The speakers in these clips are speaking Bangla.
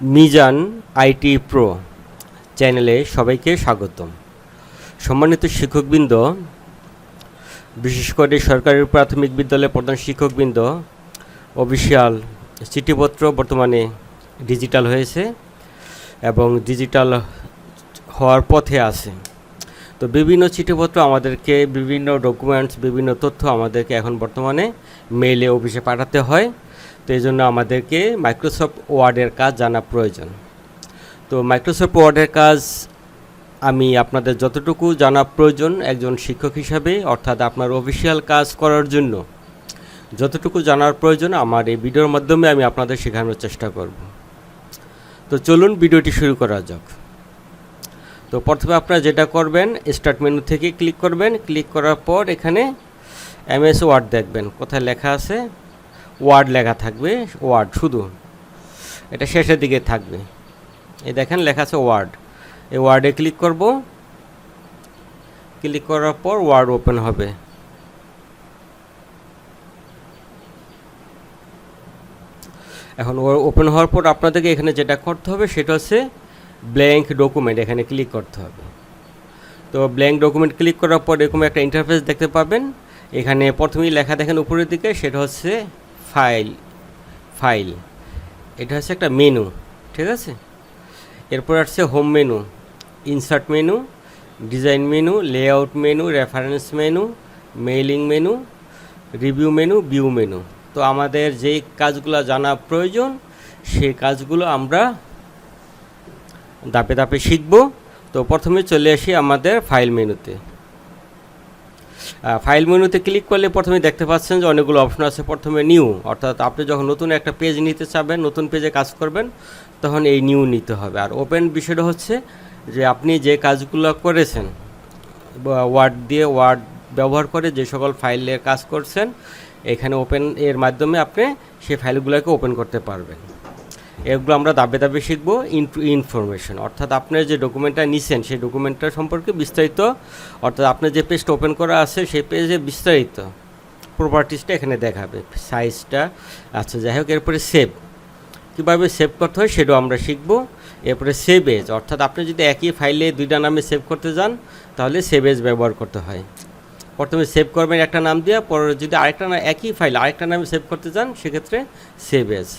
মিজান আইটি প্রো চ্যানেলে সবাইকে স্বাগতম। সম্মানিত শিক্ষকবৃন্দ, বিশেষ করে সরকারি প্রাথমিক বিদ্যালয়ের প্রধান শিক্ষকবৃন্দ, অফিসিয়াল চিঠিপত্র বর্তমানে ডিজিটাল হয়েছে এবং ডিজিটাল হওয়ার পথে আছে। তো বিভিন্ন চিঠিপত্র আমাদেরকে, বিভিন্ন ডকুমেন্টস, বিভিন্ন তথ্য আমাদেরকে এখন বর্তমানে মেইলে অফিসে পাঠাতে হয়। তো এই জন্য আমাদেরকে মাইক্রোসফট ওয়ার্ডের কাজ জানা প্রয়োজন। তো মাইক্রোসফট ওয়ার্ডের কাজ আমি আপনাদের যতটুকু জানা প্রয়োজন একজন শিক্ষক হিসাবে, অর্থাৎ আপনার অফিসিয়াল কাজ করার জন্য যতটুকু জানার প্রয়োজন আমার এই ভিডিওর মাধ্যমে আমি আপনাদের শেখানোর চেষ্টা করব। তো চলুন ভিডিওটি শুরু করা যাক। তো প্রথমে আপনারা যেটা করবেন, স্টার্ট মেনু থেকে ক্লিক করবেন। ক্লিক করার পর এখানে এমএস ওয়ার্ড দেখবেন, কোথায় লেখা আছে ওয়ার্ড লেখা থাকবে, ওয়ার্ড শুধু, এটা শেষের দিকে থাকবে। এই দেখেন লেখা আছে ওয়ার্ড, এই ওয়ার্ডে ক্লিক করব। ক্লিক করার পর ওয়ার্ড ওপেন হবে। এখন ওপেন হওয়ার পর আপনাদেরকে এখানে যেটা করতে হবে সেটা হচ্ছে ব্ল্যাঙ্ক ডকুমেন্ট, এখানে ক্লিক করতে হবে। তো ব্ল্যাঙ্ক ডকুমেন্ট ক্লিক করার পর এরকম একটা ইন্টারফেস দেখতে পাবেন। এখানে প্রথমেই লেখা দেখেন উপরের দিকে, সেটা হচ্ছে ফাইল। এটা হচ্ছে একটা মেনু, ঠিক আছে। এরপর আসছে home menu, insert menu, design menu, layout menu, reference menu, mailing menu, review menu, view menu. তো আমাদের যেই কাজগুলো জানা প্রয়োজন সেই কাজগুলো আমরা ধাপে ধাপে শিখব। তো প্রথমে চলে আসি আমাদের ফাইল মেনুতে। ফাইল মেনুতে ক্লিক করলে প্রথমে দেখতে পাচ্ছেন যে অনেকগুলো অপশন আছে। প্রথমে নিউ, অর্থাৎ আপনি যখন নতুন একটা পেজ নিতে চাবেন, নতুন পেজে কাজ করবেন, তখন এই নিউ নিতে হবে। আর ওপেন বিষয়টা হচ্ছে যে আপনি যে কাজগুলো করেছেন ওয়ার্ড ব্যবহার করে যে সকল ফাইলের কাজ করছেন, এখানে ওপেন এর মাধ্যমে আপনি সেই ফাইলগুলোকে ওপেন করতে পারবেন। এগুলো আমরা ধাপে ধাপে শিখব। ইনফরমেশন, অর্থাৎ আপনার যে ডকুমেন্টটা নিছেন সেই ডকুমেন্টটা সম্পর্কে বিস্তারিত, অর্থাৎ আপনার যে পেজটা ওপেন করা আছে সেই পেজে বিস্তারিত প্রপার্টিসটা এখানে দেখাবে, সাইজটা। আচ্ছা, যাই হোক, এরপরে সেভ, কীভাবে সেভ করতে হয় সেটাও আমরা শিখব। এরপরে সেভ এজ, অর্থাৎ আপনি যদি একই ফাইলে দুইটা নামে সেভ করতে যান তাহলে সেভ এজ ব্যবহার করতে হয়। প্রথমে সেভ করবেন একটা নাম দিয়ে, পরে যদি একই ফাইল আরেকটা নামে সেভ করতে যান সেক্ষেত্রে সেভ এজ।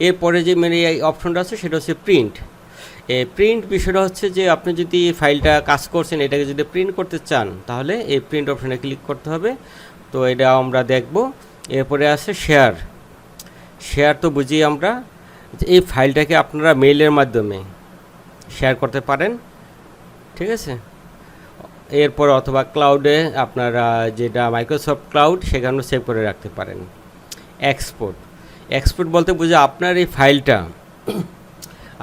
এরপরে যে এই অপশনটা আছে সেটা হচ্ছে প্রিন্ট। এই প্রিন্ট বিষয়টা হচ্ছে যে আপনি যদি ফাইলটা কাজ করছেন এটাকে যদি প্রিন্ট করতে চান তাহলে এই প্রিন্ট অপশনে ক্লিক করতে হবে। তো এটা আমরা দেখব। এরপরে আছে শেয়ার। তো বুঝি আমরা এই ফাইলটাকে আপনারা মেইলের মাধ্যমে শেয়ার করতে পারেন, ঠিক আছে। এরপর অথবা ক্লাউডে আপনারা যেটা মাইক্রোসফট ক্লাউড সেখানেও সেভ করে রাখতে পারেন। এক্সপোর্ট বলতে বুঝে আপনার এই ফাইলটা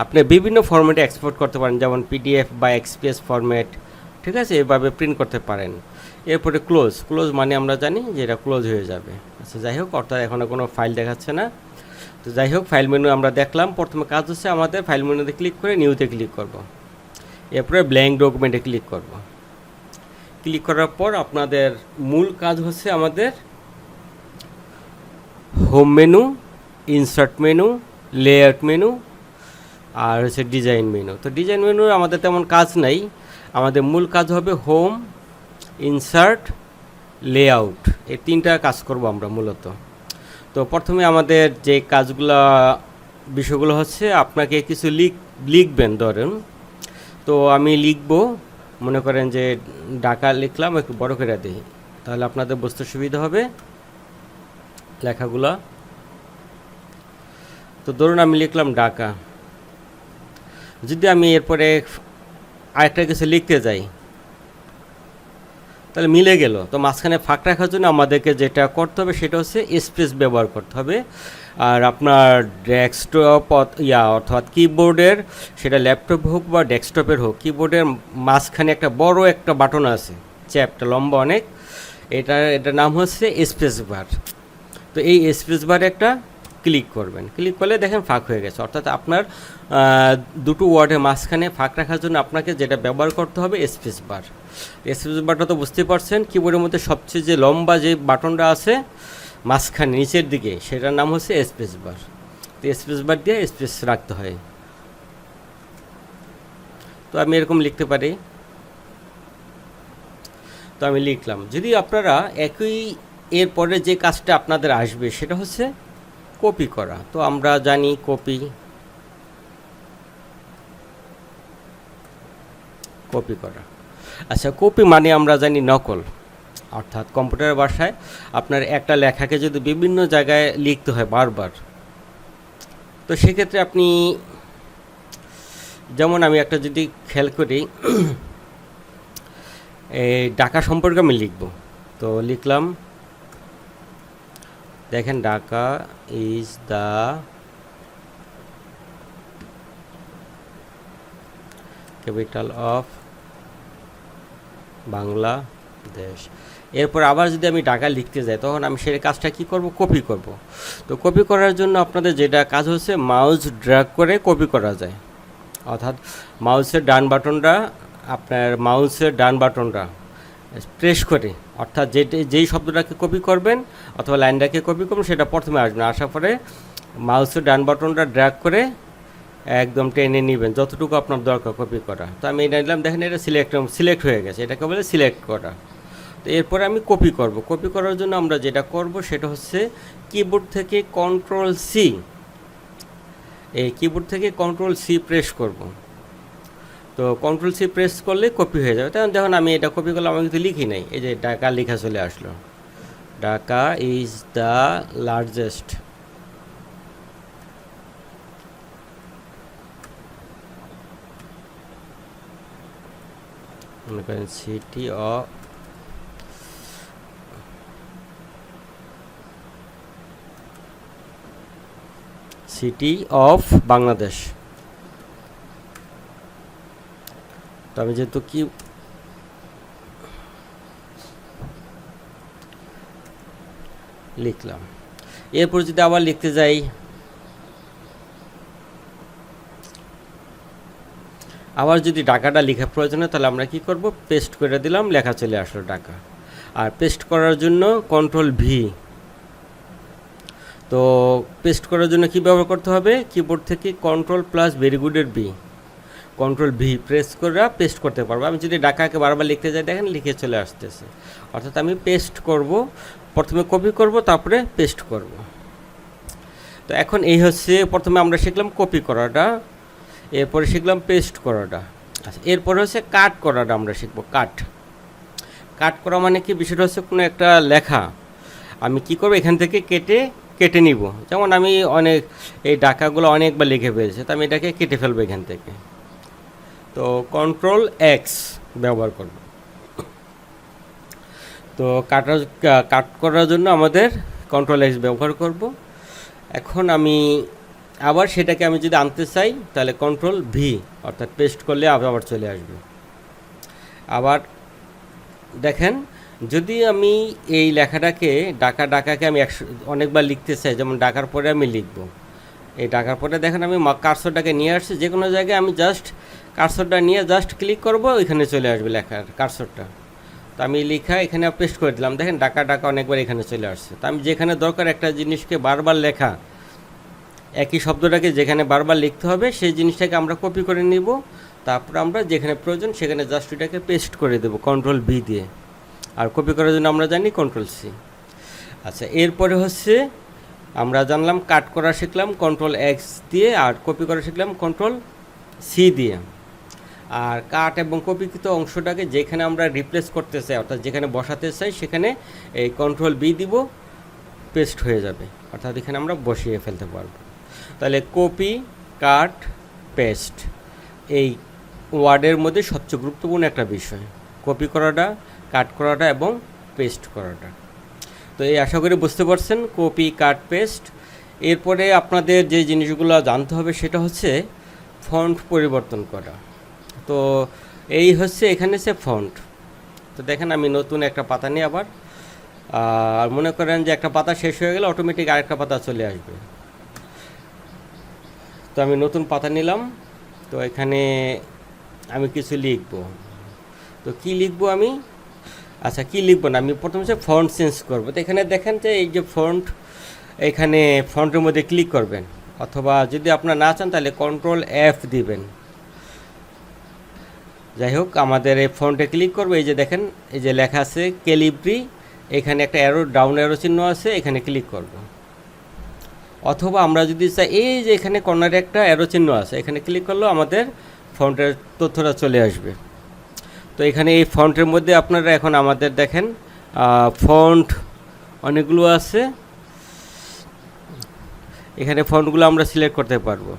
আপনি বিভিন্ন ফরম্যাটে এক্সপোর্ট করতে পারেন, যেমন পিডিএফ বা এক্সপিএস ফরম্যাট, ঠিক আছে, এভাবে প্রিন্ট করতে পারেন। এরপরে ক্লোজ মানে আমরা জানি যে এটা ক্লোজ হয়ে যাবে। আচ্ছা, যাই হোক, অর্থাৎ এখনও কোনো ফাইল দেখাচ্ছে না। তো যাই হোক, ফাইল মেনু আমরা দেখলাম। প্রথমে কাজ হচ্ছে আমাদের ফাইল মেনুতে ক্লিক করে নিউতে ক্লিক করব। এরপরে ব্ল্যাঙ্ক ডকুমেন্টে ক্লিক করব। ক্লিক করার পর আপনাদের মূল কাজ হচ্ছে আমাদের home menu, insert menu, layout menu আর হচ্ছে ডিজাইন মেনু। তো ডিজাইন মেনু আমাদের তেমন কাজ নাই, আমাদের মূল কাজ হবে হোম, ইনসার্ট, লেআউট, এই তিনটা কাজ করব আমরা মূলত। তো প্রথমে আমাদের যে বিষয়গুলো হচ্ছে আপনাকে কিছু লিখবেন। ধরেন, তো আমি লিখব, মনে করেন যে ঢাকা লিখলাম, একটু বড় করে দিই তাহলে আপনাদের বুঝতে সুবিধা হবে লেখাগুলো। তো ধরুন আমি লিখলাম ঢাকা। যদি আমি এরপরে আরেকটা কিছু লিখতে যাই তাহলে মিলে গেল। তো মাঝখানে ফাঁক রাখার জন্য আমাদেরকে যেটা করতে হবে সেটা হচ্ছে স্পেস ব্যবহার করতে হবে। আর আপনার ডেস্কটপ অর্থাৎ কিবোর্ডের, সেটা ল্যাপটপ হোক বা ডেস্কটপের হোক, কিবোর্ডের মাঝখানে একটা বড় একটা বাটন আছে, চ্যাপটা লম্বা অনেক, এটার নাম হচ্ছে স্পেস বার। তো এই স্পেস বারে একটা ক্লিক করবেন। ক্লিক করলে দেখেন ফাঁক হয়ে গেছে, অর্থাৎ আপনার দুটো ওয়ার্ডের মাঝখানে ফাঁক রাখার জন্য আপনাকে যেটা ব্যবহার করতে হবে স্পেস বার। স্পেস বারটা তো বুঝতে পারছেন, কিবোর্ডের মধ্যে সবচেয়ে যে লম্বা যে বাটনটা আছে মাঝখানে নিচের দিকে, সেটার নাম হচ্ছে স্পেস বার। তো স্পেস বার দিয়ে স্পেস রাখতে হয়। তো আমি এরকম লিখতে পারি। তো আমি লিখলাম। যদি আপনারা একই এরপরে যে কাজটা আপনাদের আসবে সেটা হচ্ছে কপি করা। তো আমরা জানি কপি করা। আচ্ছা, কপি মানে আমরা জানি নকল, অর্থাৎ কম্পিউটারের ভাষায় আপনার একটা লেখাকে যদি বিভিন্ন জায়গায় লিখতে হয় বারবার, তো সেক্ষেত্রে আপনি, যেমন আমি একটা যদি খেয়াল করি, এই ঢাকা সম্পর্কে আমি লিখব। তো লিখলাম, দেখেন, Dhaka is the capital of Bangladesh. এরপর আবার যদি আমি ঢাকা লিখতে যাই, তখন আমি সেই কাজটা কি করব? কপি করব। তো কপি করার জন্য আপনাদের যেটা কাজ হচ্ছে, মাউস ড্র্যাগ করে কপি করা যায়। অর্থাৎ মাউসের ডান বাটনটা প্রেস করে, অর্থাৎ যেই শব্দটাকে কপি করবেন অথবা লাইনটাকে কপি করবেন সেটা প্রথমে আসবে, আসার পরে মাউসের ডান বাটনটা ড্র্যাগ করে একদম টেনে নেবেন যতটুকু আপনার দরকার কপি করা। তো আমি এটা নিলাম, দেখেন এটা সিলেক্ট হয়ে গেছে, এটাকে বলে সিলেক্ট করা। তো এরপরে আমি কপি করব। কপি করার জন্য আমরা যেটা করব সেটা হচ্ছে কিবোর্ড থেকে কন্ট্রোল-সি, এই কিবোর্ড থেকে কন্ট্রোল-সি প্রেস করব। তো কন্ট্রোল-সি প্রেস করলে কপি হয়ে যাবে। তখন দেখুন আমি এটা কপি করলাম, আমি কিন্তু লিখি নাই, এই যে ঢাকা লেখা চলে আসলো। Dhaka is the largest city of Bangladesh. তো আমি যেহেতু কি লিখলাম, এরপর যদি আবার লিখতে যাই, আবার যদি ঢাকাটা লেখা প্রয়োজন হয়, তাহলে আমরা কি করব? পেস্ট করে দিলাম, লেখা চলে আসলো ঢাকা। আর পেস্ট করার জন্য কন্ট্রোল-ভি। তো পেস্ট করার জন্য কি ব্যবহার করতে হবে? কিবোর্ড থেকে কন্ট্রোল+ভি, কন্ট্রোল-ভি প্রেস করে পেস্ট করতে পারবো। আমি যদি ঢাকাকে বারবার লিখতে যাই, দেখেন লিখে চলে আসতেছে। অর্থাৎ আমি পেস্ট করব, প্রথমে কপি করব, তারপরে পেস্ট করব। তো এখন এই হচ্ছে, প্রথমে আমরা শিখলাম কপি করাটা, এরপরে শিখলাম পেস্ট করাটা। আচ্ছা, এরপরে হচ্ছে কাট করাটা আমরা শিখব। কাট করা মানে কি? বিষয়টা হচ্ছে কোনো একটা লেখা আমি কি করব, এখান থেকে কেটে নিব। যেমন আমি এই ঢাকাগুলো অনেকবার লিখে ফেলেছি, তো আমি এটাকে কেটে ফেলবো এখান থেকে। তো কন্ট্রোল-এক্স ব্যবহার করব। তো কাট করার জন্য আমাদের কন্ট্রোল-এক্স ব্যবহার করব। এখন আমি আবার সেটাকে আমি যদি আনতে চাই, তাহলে কন্ট্রোল-ভি, অর্থাৎ পেস্ট করলে আবার চলে আসবে। আবার দেখেন, যদি আমি এই লেখাটাকে ঢাকাকে আমি অনেকবার লিখতে চাই, যেমন ঢাকার পরে আমি লিখব, এই ঢাকার পরে দেখেন আমি কার্সরটাকে নিয়ে আসছি, যে কোনো জায়গায় আমি জাস্ট কার্সরটা নিয়ে জাস্ট ক্লিক করব, ওইখানে চলে আসবে লেখার কার্সরটা। তো আমি লেখা এখানে পেস্ট করে দিলাম, দেখেন ঢাকা অনেকবার এখানে চলে আসছে। তো আমি যেখানে দরকার একটা জিনিসকে বারবার লেখা, একই শব্দটাকে যেখানে বারবার লিখতে হবে, সেই জিনিসটাকে আমরা কপি করে নিব, তারপর আমরা যেখানে প্রয়োজন সেখানে জাস্ট এটাকে পেস্ট করে দেবো কন্ট্রোল-ভি দিয়ে। আর কপি করার জন্য আমরা জানি কন্ট্রোল-সি। আচ্ছা, এরপরে হচ্ছে আমরা জানলাম কাট করা শিখলাম কন্ট্রোল-এক্স দিয়ে, আর কপি করা শিখলাম কন্ট্রোল-সি দিয়ে। আর কাট এবং কপিকৃত অংশটাকে যেখানে আমরা রিপ্লেস করতে চাই, অর্থাৎ যেখানে বসাতে চাই, সেখানে এই কন্ট্রোল-বি দিব, পেস্ট হয়ে যাবে, অর্থাৎ এখানে আমরা বসিয়ে ফেলতে পারবো। তাহলে কপি, কাট, পেস্ট এই ওয়ার্ডের মধ্যে সবচেয়ে গুরুত্বপূর্ণ একটা বিষয়, কপি করাটা, কাট করাটা এবং পেস্ট করাটা। তো এই আশা করি বুঝতে পারছেন, কপি, কাট, পেস্ট। এরপরে আপনাদের যে জিনিসগুলো জানতে হবে সেটা হচ্ছে ফন্ট পরিবর্তন করা। তো এই হচ্ছে, এখানে সে ফন্ট। তো দেখেন আমি নতুন একটা পাতা নিয়ে আবার, আর মনে করেন যে একটা পাতা শেষ হয়ে গেলে অটোমেটিক আরেকটা পাতা চলে আসবে। তো আমি নতুন পাতা নিলাম, তো এখানে আমি কিছু লিখব। তো কি লিখবো আমি? আচ্ছা, কি লিখবো না, আমি প্রথমে হচ্ছে ফন্ট চেঞ্জ করবো। তো এখানে দেখেন যে এই যে ফন্ট, এখানে ফন্টের মধ্যে ক্লিক করবেন, অথবা যদি আপনার না চান তাহলে কন্ট্রোল-এফ দিবেন। যাই হোক, আমাদের এই ফন্টে ক্লিক করবো, এই যে দেখেন এই যে লেখা আছে ক্যালিব্রি, এখানে একটা অ্যারো ডাউন অ্যারো চিহ্ন আছে, এখানে ক্লিক করব। অথবা আমরা যদি চাই এই যে এখানে কর্নারে একটা অ্যারো চিহ্ন আছে, এখানে ক্লিক করলেও আমাদের ফন্টের তথ্যটা চলে আসবে। তো এখানে এই ফন্টের মধ্যে আপনারা এখন আমাদের দেখেন ফন্ট অনেকগুলো আছে, এখানে ফন্টগুলো আমরা সিলেক্ট করতে পারবো।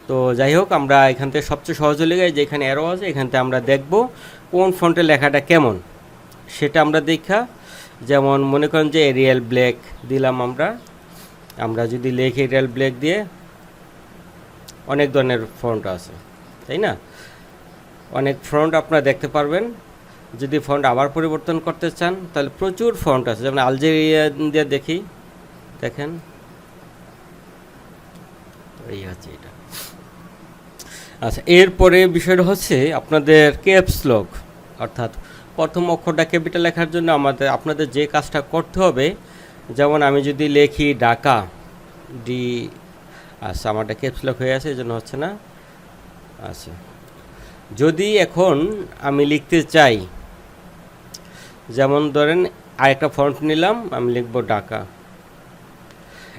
তো যাই হোক, আমরা এখান থেকে সবচেয়ে সহজ হলে যে এখানে অ্যারো আছে, এখান থেকে আমরা দেখব কোন ফন্টের লেখাটা কেমন সেটা আমরা দেখা। যেমন মনে করেন যে এরিয়াল ব্ল্যাক দিলাম, আমরা যদি লিখি এরিয়াল ব্ল্যাক দিয়ে, অনেক ধরনের ফন্ট আছে তাই না, অনেক ফন্ট আপনারা দেখতে পারবেন। যদি ফন্ট আবার পরিবর্তন করতে চান তাহলে প্রচুর ফন্ট আছে, যেমন আলজেরিয়া দিয়ে দেখি, দেখেন এই হচ্ছে এটা। আচ্ছা, এরপরে বিষয়টা হচ্ছে আপনাদের ক্যাপস লক, অর্থাৎ প্রথম অক্ষরটা ক্যাপিটাল লেখার জন্য আপনাদের যে কাজটা করতে হবে, যেমন আমি যদি লিখি ঢাকা ডি, আচ্ছা আমারটা ক্যাপস লক হয়ে আছে এই জন্য হচ্ছে না। আচ্ছা, যদি এখন আমি লিখতে চাই, যেমন ধরেন আরেকটা ফন্ট নিলাম, আমি লিখব ঢাকা,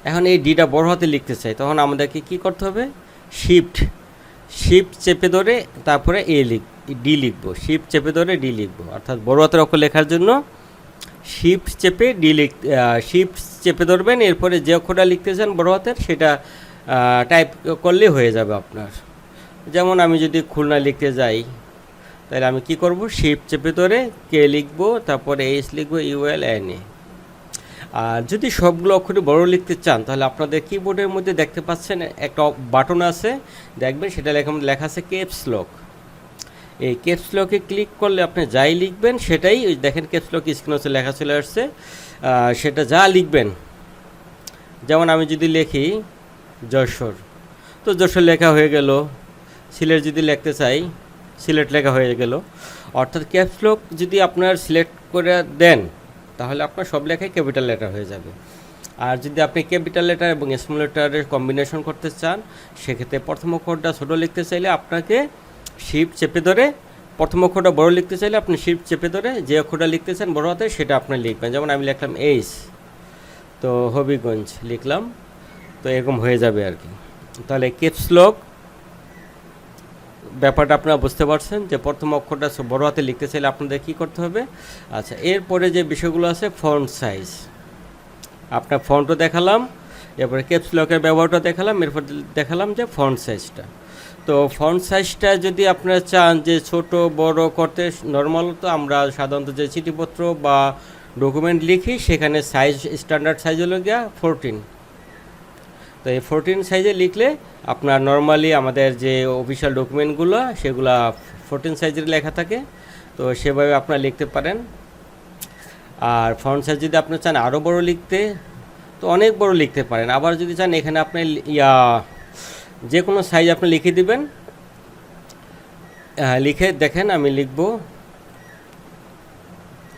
এখন এই ডিটা বড় হাতে লিখতে চাই, তখন আমাদেরকে কি করতে হবে, শিফট চেপে ধরে তারপরে ডি লিখবো, শিফট চেপে ধরে ডি লিখবো, অর্থাৎ বড় হাতের অক্ষর লেখার জন্য শিফট চেপে ধরবেন, এরপরে যে অক্ষরটা লিখতে চান বড় হাতের সেটা টাইপ করলে হয়ে যাবে আপনার। যেমন আমি যদি খুলনা লিখতে যাই, তাহলে আমি কি করব, শিফট চেপে ধরে কে লিখবো, তারপরে এইচ লিখবো, ULNA। আর যদি সবগুলো অক্ষরই বড় লিখতে চান তাহলে আপনাদের কিবোর্ডের মধ্যে দেখতে পাচ্ছেন একটা বাটন আছে, দেখবেন সেটা লেখা আছে ক্যাপস লক। এই ক্যাপস লকে ক্লিক করলে আপনি যাই লিখবেন সেটাই, ওই দেখেন ক্যাপস লক স্ক্রিনে হচ্ছে লেখা চলে আসছে, সেটা যা লিখবেন। যেমন আমি যদি লিখি যশোর, তো যশোর লেখা হয়ে গেল। সিলেট যদি লিখতে চাই, সিলেট লেখা হয়ে গেল। অর্থাৎ ক্যাপস লক যদি আপনার সিলেক্ট করে দেন তাহলে আপনার সব লেখাই ক্যাপিটাল লেটার হয়ে যাবে। আর যদি আপনি ক্যাপিটাল লেটার এবং স্মল লেটারের কম্বিনেশন করতে চান, সেক্ষেত্রে প্রথম অক্ষরটা ছোটো লিখতে চাইলে আপনাকে শিফট চেপে ধরে, প্রথম অক্ষরটা বড় লিখতে চাইলে আপনি শিফট চেপে ধরে যে অক্ষরটা লিখতে চান বড় হাতে সেটা আপনি লিখবেন। যেমন আমি লিখলাম এইচ, তো হবিগঞ্জ লিখলাম, তো এরকম হয়ে যাবে আর কি। তাহলে ক্যাপস লক ব্যাপারটা আপনারা বুঝতে পারছেন যে প্রথম অক্ষরটা বড় হাতে লিখতে চাইলে আপনাদের কী করতে হবে। আচ্ছা, এরপরে যে বিষয়গুলো আছে, ফন্ট সাইজ, আপনার ফন্টও দেখালাম, এরপরে ক্যাপস লকের ব্যবহারটা দেখালাম, এরপর দেখালাম যে ফন্ট সাইজটা। তো ফন্ট সাইজটা যদি আপনারা চান যে ছোট বড় করতে, নর্মাল তো আমরা সাধারণত যে চিঠিপত্র বা ডকুমেন্ট লিখি সেখানে সাইজ, স্ট্যান্ডার্ড সাইজ হলো গিয়া 14। তো এই 14 সাইজে লিখলে আপনার নর্মালি আমাদের যে অফিসিয়াল ডকুমেন্টগুলো সেগুলা 14 সাইজের লেখা থাকে, তো সেভাবে আপনারা লিখতে পারেন। আর ফন্ট সাইজ যদি আপনি চান আরও বড় লিখতে, তো অনেক বড় লিখতে পারেন। আবার যদি চান এখানে আপনি যে কোনো সাইজ আপনি লিখে দিবেন, লিখে দেখেন আমি লিখব,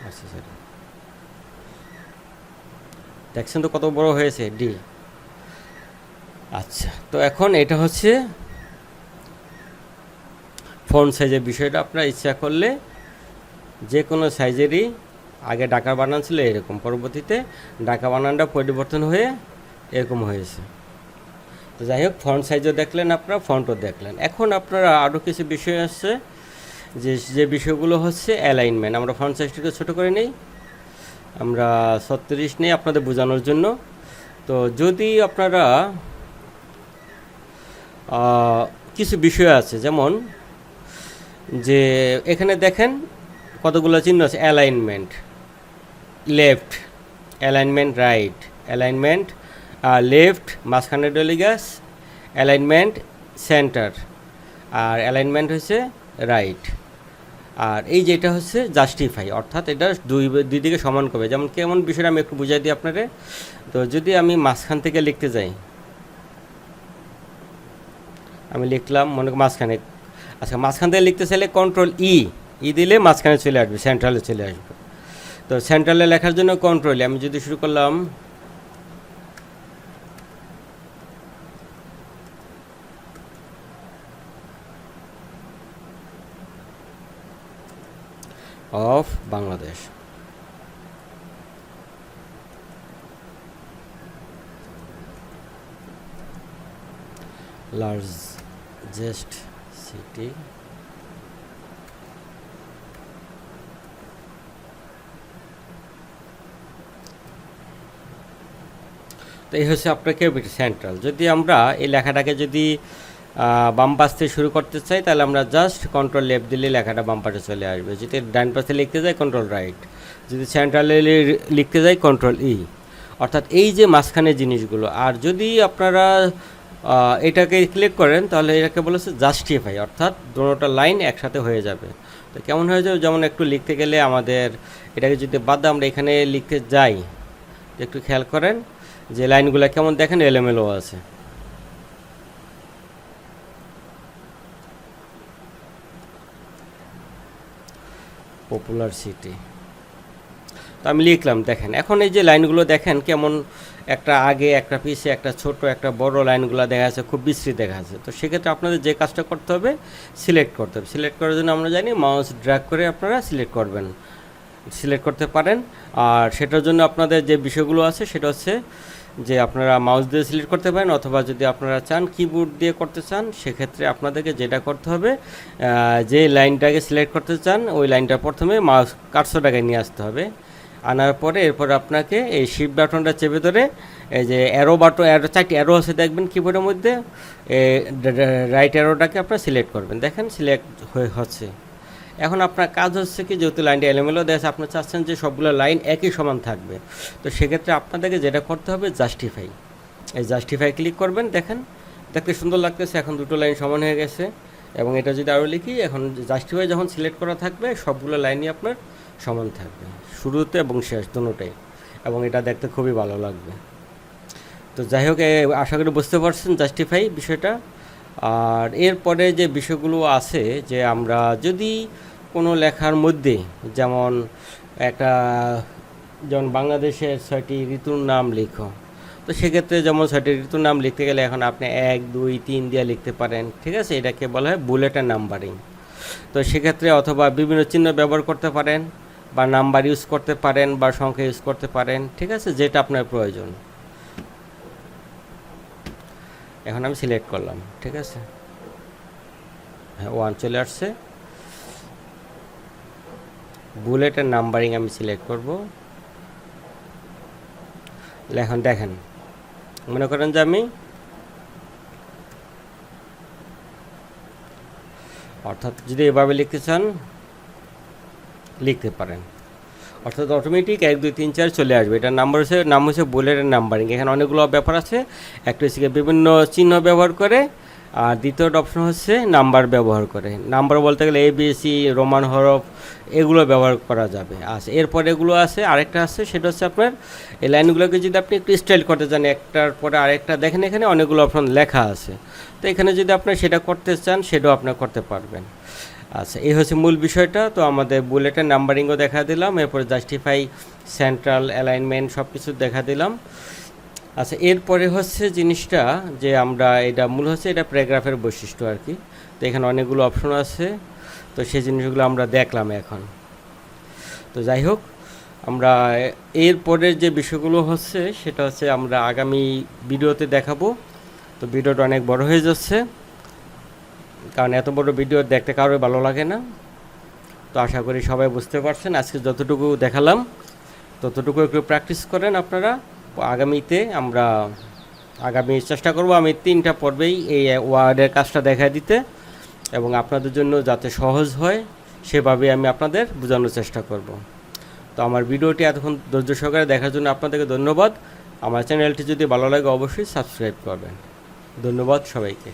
আচ্ছা স্যার দেখছেন তো কত বড় হয়েছে ডি। আচ্ছা, তো এখন এটা হচ্ছে ফন্ট সাইজের বিষয়টা। আপনার ইচ্ছা করলে যে কোনো সাইজেরই, আগে ঢাকা বানান ছিল এরকম, পরবর্তীতে ঢাকা বানানটা পরিবর্তন হয়ে এরকম হয়েছে। তো যাই হোক, ফন্ট সাইজও দেখলেন, আপনারা ফন্টও দেখলেন। এখন আপনারা আরও কিছু বিষয় আছে, যে বিষয়গুলো হচ্ছে অ্যালাইনমেন্ট। আমরা ফন্ট সাইজটাকে ছোটো করে নিই, আমরা 36 নেই আপনাদের বোঝানোর জন্য। তো যদি আপনারা কিছু বিষয় আছে, যেমন যে এখানে দেখেন কতগুলো চিহ্ন আছে, alignment left, alignment right, alignment left, মাঝখানে ডলিগাস, অ্যালাইনমেন্ট সেন্টার, আর অ্যালাইনমেন্ট হচ্ছে রাইট। আর এই যেটা হচ্ছে জাস্টিফাই, অর্থাৎ এটা দুই দিকে সমান করবে। যেমন কেমন বিষয়টা আমি একটু বুঝাই দিই আপনারে। তো যদি আমি মাঝখান থেকে লিখতে যাই, আমি লিখলাম মনে করি মাঝখানে, আচ্ছা মাঝখান থেকে লিখতে চাইলে কন্ট্রোল ই দিলে মাঝখানে চলে আসবে, সেন্ট্রালে চলে আসবে। তো সেন্ট্রালে লেখার জন্য কন্ট্রোল, আমি যদি শুরু করলাম অফ বাংলাদেশ। লার্জেস্ট সিটি তো এই হচ্ছে আপনার ক্যাপিটাল সেন্ট্রাল। যদি আমরা এই লেখাটাকে যদি বাম পাশ থেকে শুরু করতে চাই তাহলে আমরা জাস্ট কন্ট্রোল লেফট দিলে লেখাটা বাম পাশে চলে আসবে। যদি ডান পাশে লিখতে যাই কন্ট্রোল রাইট, যদি সেন্ট্রালে লিখতে যাই কন্ট্রোল ই, অর্থাৎ এই যে মাঝখানে জিনিসগুলো। আর যদি আপনারা এটাকে ক্লিক করেন তাহলে এটাকে বলেছে জাস্টিফাই, অর্থাৎ দুটোটা লাইন একসাথে হয়ে যাবে। তো কেমন হয়ে যাবে, যেমন একটু লিখতে গেলে আমাদের এটাকে যদি বাদ দিয়ে আমরা এখানে লিখতে যাই, একটু খেয়াল করেন যে লাইনগুলো কেমন দেখেন এলোমেলো আছে। পপুলার সিটি তো আমি লিখলাম, দেখেন এখন এই যে লাইনগুলো দেখেন কেমন একটা আগে একটা পিছে একটা ছোট একটা বড় লাইনগুলো দেখা যাচ্ছে, খুব বিস্তৃত দেখা যাচ্ছে। তো সেক্ষেত্রে আপনাদের যে কাজটা করতে হবে সিলেক্ট করতে হবে। সিলেক্ট করার জন্য আমরা জানি মাউস ড্র্যাগ করে আপনারা সিলেক্ট করতে পারেন। আর সেটার জন্য আপনাদের যে বিষয়গুলো আছে সেটা হচ্ছে যে আপনারা মাউস দিয়ে সিলেক্ট করতে পারেন, অথবা যদি আপনারা চান কিবোর্ড দিয়ে করতে চান সেক্ষেত্রে আপনাদেরকে যেটা করতে হবে, যে লাইনটাকে সিলেক্ট করতে চান ওই লাইনটা প্রথমে মাউস কার্সরটাকে নিয়ে আসতে হবে। আনার পরে এরপর আপনাকে এই শিফট বাটনটা চেপে ধরে এই যে চারটি অ্যারো আছে দেখবেন কিবোর্ডের মধ্যে, রাইট অ্যারোটাকে আপনারা সিলেক্ট করবেন। দেখেন সিলেক্ট হচ্ছে। এখন আপনার কাজ হচ্ছে কি, যেহেতু লাইনটা এলোমেলো দেখছে, আপনি চাচ্ছেন যে সবগুলো লাইন একই সমান থাকবে। তো সেক্ষেত্রে আপনাদেরকে যেটা করতে হবে জাস্টিফাই, এই জাস্টিফাই ক্লিক করবেন। দেখেন দেখতে সুন্দর লাগতেছে, এখন দুটো লাইন সমান হয়ে গেছে। এবং এটা যদি আরও লিখি, এখন জাস্টিফাই যখন সিলেক্ট করা থাকবে সবগুলো লাইনই আপনার সমান থাকবে, শুরুতে এবং শেষ দুটোটাই, এবং এটা দেখতে খুবই ভালো লাগবে। তো যাই হোক, আশা করি বুঝতে পারছেন জাস্টিফাই বিষয়টা। আর এরপরে যে বিষয়গুলো আছে, যে আমরা যদি কোনো লেখার মধ্যে যেমন বাংলাদেশের 6টি ঋতুর নাম লিখো, তো সেক্ষেত্রে যেমন 6টি ঋতুর নাম লিখতে গেলে এখন আপনি 1, 2, 3 দিয়ে লিখতে পারেন, ঠিক আছে। এটাকে বলা হয় বুলেটের নাম্বারিং। তো সেক্ষেত্রে অথবা বিভিন্ন চিহ্ন ব্যবহার করতে পারেন, বা নাম্বার ইউজ করতে পারেন, বা সংখ্যা ইউজ করতে পারেন, ঠিক আছে, যেটা আপনার প্রয়োজন। এখন আমি সিলেক্ট করলাম, ঠিক আছে, হ্যাঁ 1 চলে আসছে। বুলেটের নাম্বারিং আমি সিলেক্ট করব। এখন দেখেন, মনে করেন যে আমি অর্থাৎ যদি এভাবে লিখতে চান লিখতে পারেন, অর্থাৎ অটোমেটিক 1, 2, 3, 4 চলে আসবে। এটার নাম হচ্ছে বুলেটের নাম্বারিং। এখানে অনেকগুলো ব্যাপার আছে, একটা হচ্ছে বিভিন্ন চিহ্ন ব্যবহার করে, আর দ্বিতীয়টা অপশন হচ্ছে নাম্বার ব্যবহার করে। নাম্বার বলতে গেলে ABC, রোমান হরফ, এগুলো ব্যবহার করা যাবে। আচ্ছা, এরপর এগুলো আছে, আরেকটা আছে, সেটা হচ্ছে আপনার এই লাইনগুলোকে যদি আপনি একটু স্টাইল করতে চান, একটার পরে আরেকটা, দেখেন এখানে অনেকগুলো অপশন লেখা আছে। তো এখানে যদি আপনি সেটা করতে চান সেটাও আপনি করতে পারবেন। আচ্ছা, এই হচ্ছে মূল বিষয়টা। তো আমাদের বুলেটের নাম্বারিংও দেখা দিলাম, এরপরে জাস্টিফাই, সেন্ট্রাল, অ্যালাইনমেন্ট সব কিছু দেখা দিলাম। আচ্ছা, এরপরে হচ্ছে জিনিসটা যে আমরা এটা মূল হচ্ছে এটা প্যারাগ্রাফের বৈশিষ্ট্য আর কি। তো এখানে অনেকগুলো অপশন আছে, তো সেই জিনিসগুলো আমরা দেখলাম এখন। তো যাই হোক, আমরা এরপরের যে বিষয়গুলো হচ্ছে সেটা হচ্ছে আমরা আগামী ভিডিওতে দেখাবো। তো ভিডিওটা অনেক বড় হয়ে যাচ্ছে, কারণ এত বড় ভিডিও দেখতে কারোর ভালো লাগে না। তো আশা করি সবাই বুঝতে পারছেন। আজকে যতটুকু দেখালাম ততটুকু একটু প্র্যাকটিস করেন আপনারা। আগামীতে আমরা চেষ্টা করব আমি 3টা পর্বেই এই ওয়ার্ডের কাজটা দেখা দিতে, এবং আপনাদের জন্য যাতে সহজ হয় সেভাবে আমি আপনাদের বোঝানোর চেষ্টা করব। তো আমার ভিডিওটি এতক্ষণ ধৈর্য সহকারে দেখার জন্য আপনাদেরকে ধন্যবাদ। আমার চ্যানেলটি যদি ভালো লাগে অবশ্যই সাবস্ক্রাইব করবেন। ধন্যবাদ সবাইকে।